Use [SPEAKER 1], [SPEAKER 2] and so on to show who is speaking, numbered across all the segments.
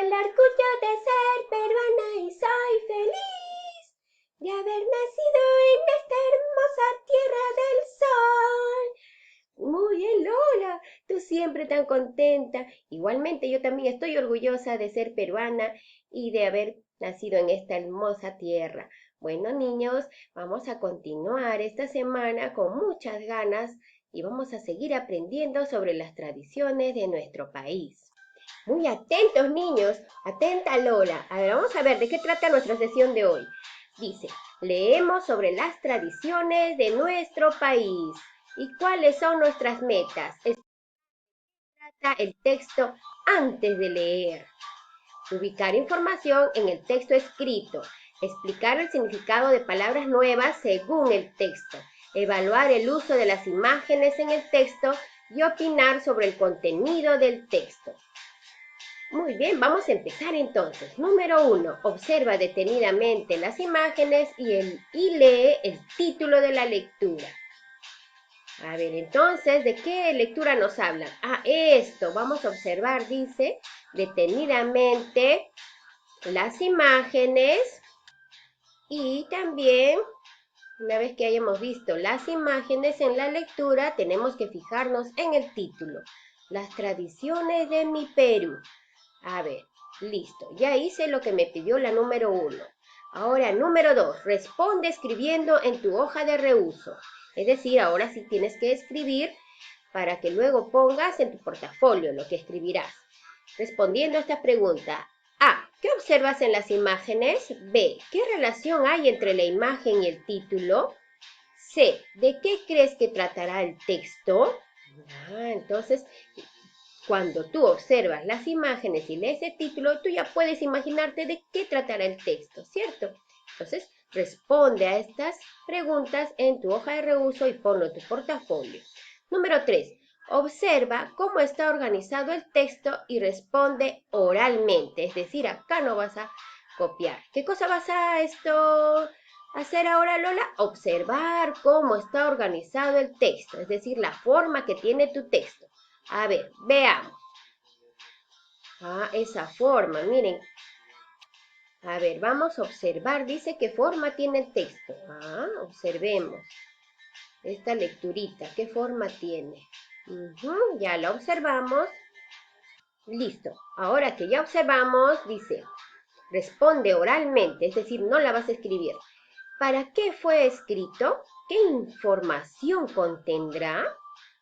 [SPEAKER 1] el orgullo de ser peruana y soy feliz de haber nacido en esta hermosa tierra del sol. Muy bien, Lola, tú siempre tan contenta. Igualmente yo también estoy orgullosa de ser peruana y de haber nacido en esta hermosa tierra. Bueno, niños, vamos a continuar esta semana con muchas ganas y vamos a seguir aprendiendo sobre las tradiciones de nuestro país. Muy atentos, niños. Atenta, Lola. A ver, vamos a ver de qué trata nuestra sesión de hoy. Dice, leemos sobre las tradiciones de nuestro país y cuáles son nuestras metas. Trata el texto antes de leer. Ubicar información en el texto escrito. Explicar el significado de palabras nuevas según el texto. Evaluar el uso de las imágenes en el texto y opinar sobre el contenido del texto. Muy bien, vamos a empezar entonces. Número 1. Observa detenidamente las imágenes y lee el título de la lectura. A ver, entonces, ¿de qué lectura nos hablan? Esto. Vamos a observar, dice, detenidamente las imágenes y también, una vez que hayamos visto las imágenes en la lectura, tenemos que fijarnos en el título. Las tradiciones de mi Perú. A ver, listo. Ya hice lo que me pidió la número 1. Ahora, número 2. Responde escribiendo en tu hoja de reuso. Es decir, ahora sí tienes que escribir para que luego pongas en tu portafolio lo que escribirás. Respondiendo a esta pregunta. A. ¿Qué observas en las imágenes? B. ¿Qué relación hay entre la imagen y el título? C. ¿De qué crees que tratará el texto? Entonces, cuando tú observas las imágenes y lees el título, tú ya puedes imaginarte de qué tratará el texto, ¿cierto? Entonces, responde a estas preguntas en tu hoja de reuso y ponlo en tu portafolio. Número 3. Observa cómo está organizado el texto y responde oralmente. Es decir, acá no vas a copiar. ¿Qué cosa vas a hacer ahora, Lola? Observar cómo está organizado el texto, es decir, la forma que tiene tu texto. A ver, veamos. Esa forma, miren. A ver, vamos a observar. Dice qué forma tiene el texto. Observemos. Esta lecturita, ¿qué forma tiene? Ya la observamos. Listo. Ahora que ya observamos, dice, responde oralmente, es decir, no la vas a escribir. ¿Para qué fue escrito? ¿Qué información contendrá?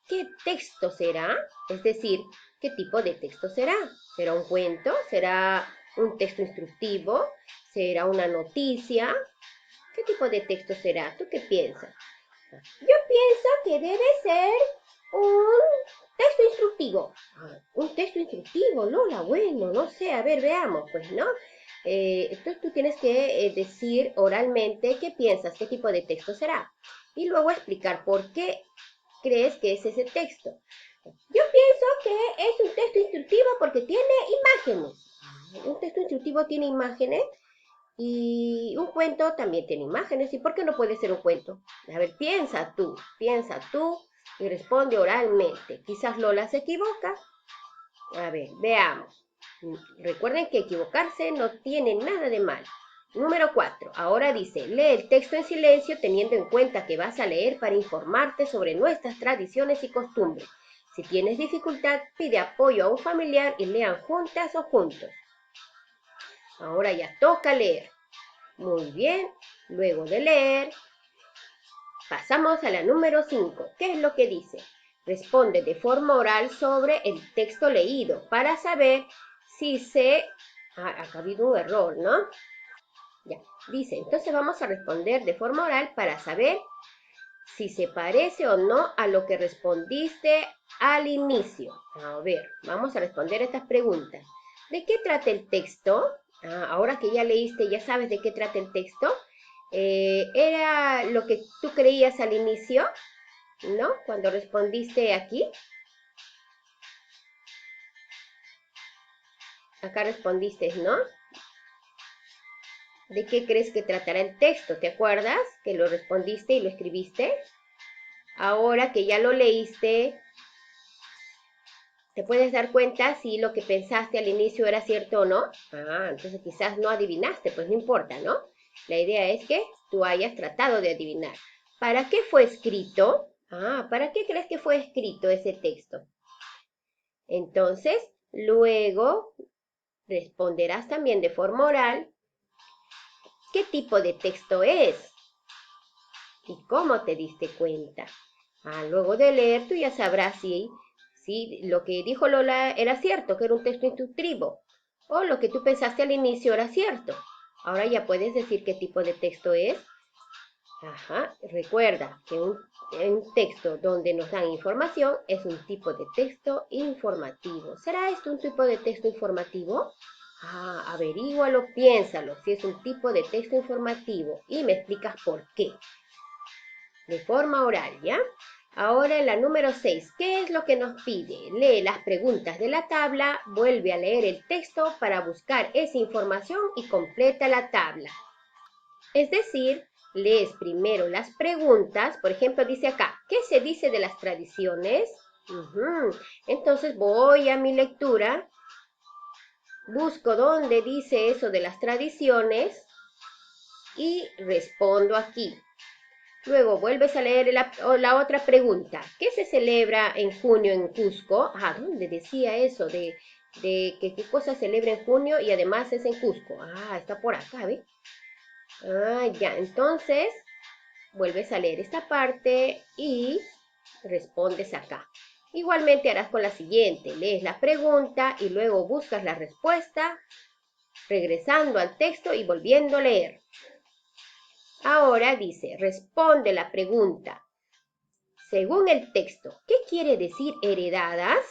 [SPEAKER 1] ¿Qué texto será? Es decir, ¿qué tipo de texto será? ¿Será un cuento? ¿Será un texto instructivo? ¿Será una noticia? ¿Qué tipo de texto será? ¿Tú qué piensas? Yo pienso que debe ser un texto instructivo. Un texto instructivo, Lola, bueno, no sé, a ver, veamos, pues, ¿no? Entonces tú tienes que decir oralmente qué piensas, qué tipo de texto será. Y luego explicar por qué crees que es ese texto. Yo pienso que es un texto instructivo porque tiene imágenes. Un texto instructivo tiene imágenes y un cuento también tiene imágenes. ¿Y por qué no puede ser un cuento? A ver, piensa tú y responde oralmente. Quizás Lola se equivoca. A ver, veamos. Recuerden que equivocarse no tiene nada de mal. Número 4. Ahora dice, lee el texto en silencio teniendo en cuenta que vas a leer para informarte sobre nuestras tradiciones y costumbres. Si tienes dificultad, pide apoyo a un familiar y lean juntas o juntos. Ahora ya toca leer. Muy bien. Luego de leer, pasamos a la número 5. ¿Qué es lo que dice? Responde de forma oral sobre el texto leído para saber si acá ha habido un error, ¿no? Ya, dice, entonces vamos a responder de forma oral para saber si se parece o no a lo que respondiste al inicio. A ver, vamos a responder estas preguntas. ¿De qué trata el texto? Ahora que ya leíste, ya sabes de qué trata el texto. ¿Era lo que tú creías al inicio? ¿No? Cuando respondiste aquí. Acá respondiste, ¿no? ¿De qué crees que tratará el texto? ¿Te acuerdas que lo respondiste y lo escribiste? Ahora que ya lo leíste, ¿Te puedes dar cuenta si lo que pensaste al inicio era cierto o no? Entonces quizás no adivinaste, pues no importa, ¿no? La idea es que tú hayas tratado de adivinar. ¿Para qué fue escrito? ¿Para qué crees que fue escrito ese texto? Entonces, luego responderás también de forma oral qué tipo de texto es y cómo te diste cuenta. Luego de leer, tú ya sabrás si lo que dijo Lola era cierto, que era un texto instructivo, o lo que tú pensaste al inicio era cierto. Ahora ya puedes decir qué tipo de texto es. Recuerda que un texto donde nos dan información es un tipo de texto informativo. ¿Será esto un tipo de texto informativo? Averígualo, piénsalo, si es un tipo de texto informativo y me explicas por qué. De forma oral, ¿ya? Ahora en la número 6, ¿qué es lo que nos pide? Lee las preguntas de la tabla, vuelve a leer el texto para buscar esa información y completa la tabla. Es decir, lees primero las preguntas, por ejemplo, dice acá, ¿qué se dice de las tradiciones? Entonces voy a mi lectura, busco dónde dice eso de las tradiciones y respondo aquí. Luego vuelves a leer la otra pregunta. ¿Qué se celebra en junio en Cusco? ¿Dónde decía eso de que qué cosa celebra en junio y además es en Cusco? Está por acá, ¿ves? Ya, entonces vuelves a leer esta parte y respondes acá. Igualmente harás con la siguiente. Lees la pregunta y luego buscas la respuesta, regresando al texto y volviendo a leer. Ahora dice, responde la pregunta. Según el texto, ¿qué quiere decir heredadas?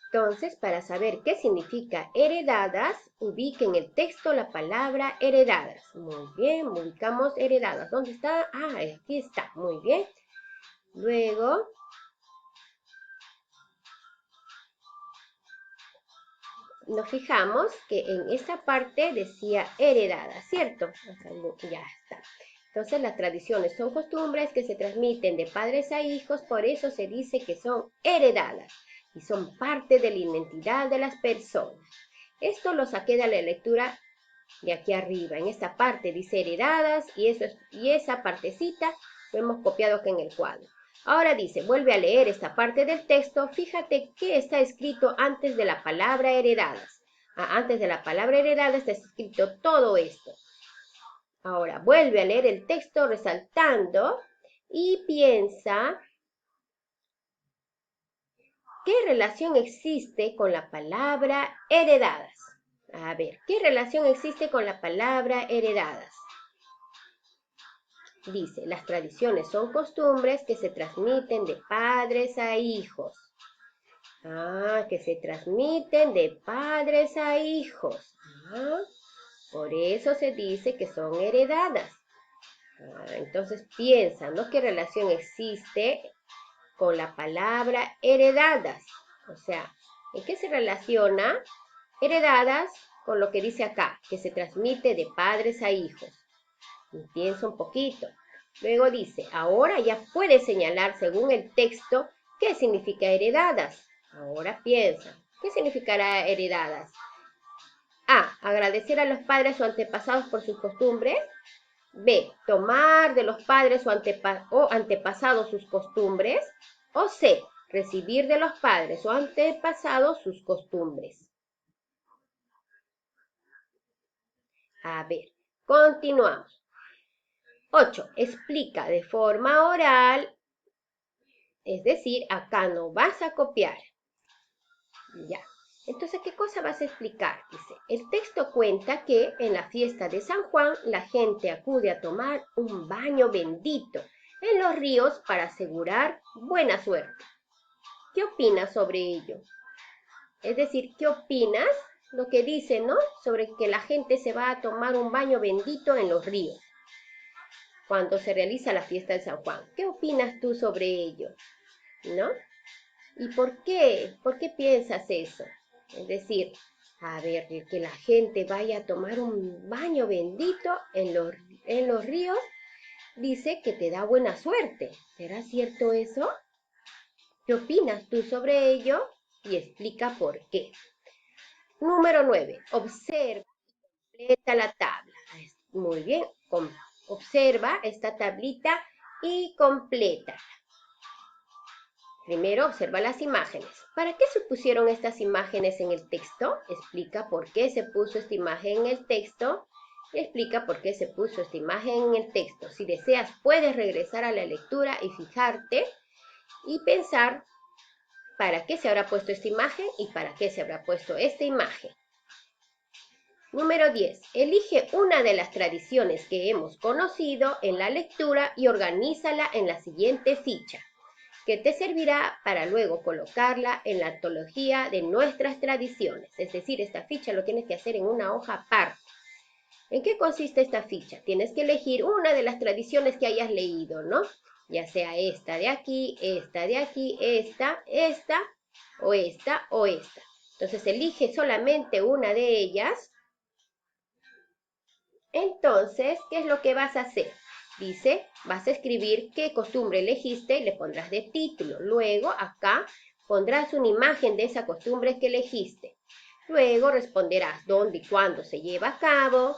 [SPEAKER 1] Entonces, para saber qué significa heredadas, ubique en el texto la palabra heredadas. Muy bien, ubicamos heredadas. ¿Dónde está? Aquí está. Muy bien. Luego, nos fijamos que en esta parte decía heredadas, ¿cierto? Ya está. Entonces, las tradiciones son costumbres que se transmiten de padres a hijos, por eso se dice que son heredadas y son parte de la identidad de las personas. Esto lo saqué de la lectura de aquí arriba. En esta parte dice heredadas y esa partecita lo hemos copiado acá en el cuadro. Ahora dice, vuelve a leer esta parte del texto. Fíjate qué está escrito antes de la palabra heredadas. Antes de la palabra heredadas está escrito todo esto. Ahora, vuelve a leer el texto resaltando y piensa qué relación existe con la palabra heredadas. A ver, ¿qué relación existe con la palabra heredadas? Dice, las tradiciones son costumbres que se transmiten de padres a hijos. Que se transmiten de padres a hijos. Por eso se dice que son heredadas. Entonces piensa, ¿no? ¿Qué relación existe con la palabra heredadas? O sea, ¿en qué se relaciona heredadas con lo que dice acá, que se transmite de padres a hijos? Y piensa un poquito. Luego dice, ahora ya puedes señalar según el texto qué significa heredadas. Ahora piensa, ¿qué significará heredadas? Agradecer a los padres o antepasados por sus costumbres. B, tomar de los padres o antepasados sus costumbres. O C, recibir de los padres o antepasados sus costumbres. A ver, continuamos. 8. Explica de forma oral, es decir, acá no vas a copiar. Ya. Entonces, ¿qué cosa vas a explicar? Dice, el texto cuenta que en la fiesta de San Juan la gente acude a tomar un baño bendito en los ríos para asegurar buena suerte. ¿Qué opinas sobre ello? Es decir, ¿qué opinas? Lo que dice, ¿no? Sobre que la gente se va a tomar un baño bendito en los ríos cuando se realiza la fiesta de San Juan. ¿Qué opinas tú sobre ello? ¿No? ¿Y por qué? ¿Por qué piensas eso? Es decir, a ver, que la gente vaya a tomar un baño bendito en los ríos, dice que te da buena suerte. ¿Será cierto eso? ¿Qué opinas tú sobre ello? Y explica por qué. Número 9. Observa y completa la tabla. Muy bien. Observa esta tablita y completa. Primero, observa las imágenes. ¿Para qué se pusieron estas imágenes en el texto? Explica por qué se puso esta imagen en el texto. Explica por qué se puso esta imagen en el texto. Si deseas, puedes regresar a la lectura y fijarte y pensar para qué se habrá puesto esta imagen y para qué se habrá puesto esta imagen. Número 10. Elige una de las tradiciones que hemos conocido en la lectura y organízala en la siguiente ficha, que te servirá para luego colocarla en la antología de nuestras tradiciones. Es decir, esta ficha lo tienes que hacer en una hoja aparte. ¿En qué consiste esta ficha? Tienes que elegir una de las tradiciones que hayas leído, ¿no? Ya sea esta de aquí, esta de aquí, esta o esta o esta. Entonces elige solamente una de ellas. Entonces, ¿qué es lo que vas a hacer? Dice, vas a escribir qué costumbre elegiste y le pondrás de título. Luego, acá, pondrás una imagen de esa costumbre que elegiste. Luego responderás dónde y cuándo se lleva a cabo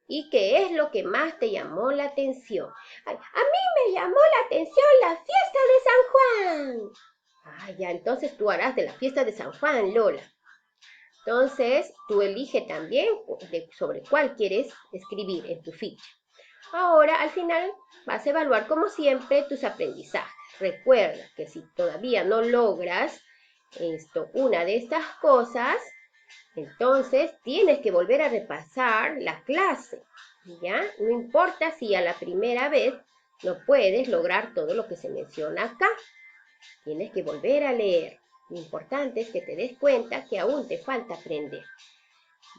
[SPEAKER 1] y qué es lo que más te llamó la atención. Ay, a mí me llamó la atención la fiesta de San Juan. Ah, ya, entonces tú harás de la fiesta de San Juan, Lola. Entonces, tú elige también sobre cuál quieres escribir en tu ficha. Ahora, al final, vas a evaluar como siempre tus aprendizajes. Recuerda que si todavía no logras una de estas cosas, entonces tienes que volver a repasar la clase, ¿ya? No importa si a la primera vez no puedes lograr todo lo que se menciona acá. Tienes que volver a leer. Lo importante es que te des cuenta que aún te falta aprender.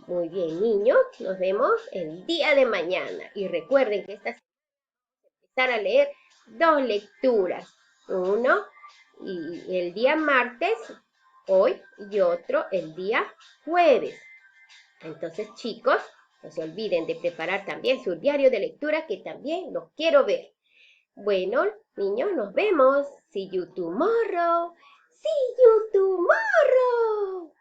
[SPEAKER 1] Muy bien, niños, nos vemos el día de mañana. Y recuerden que esta semana vamos a empezar a leer 2 lecturas. Uno y el día martes, hoy, y otro el día jueves. Entonces, chicos, no se olviden de preparar también su diario de lectura, que también los quiero ver. Bueno, niños, nos vemos. See you tomorrow. See you tomorrow.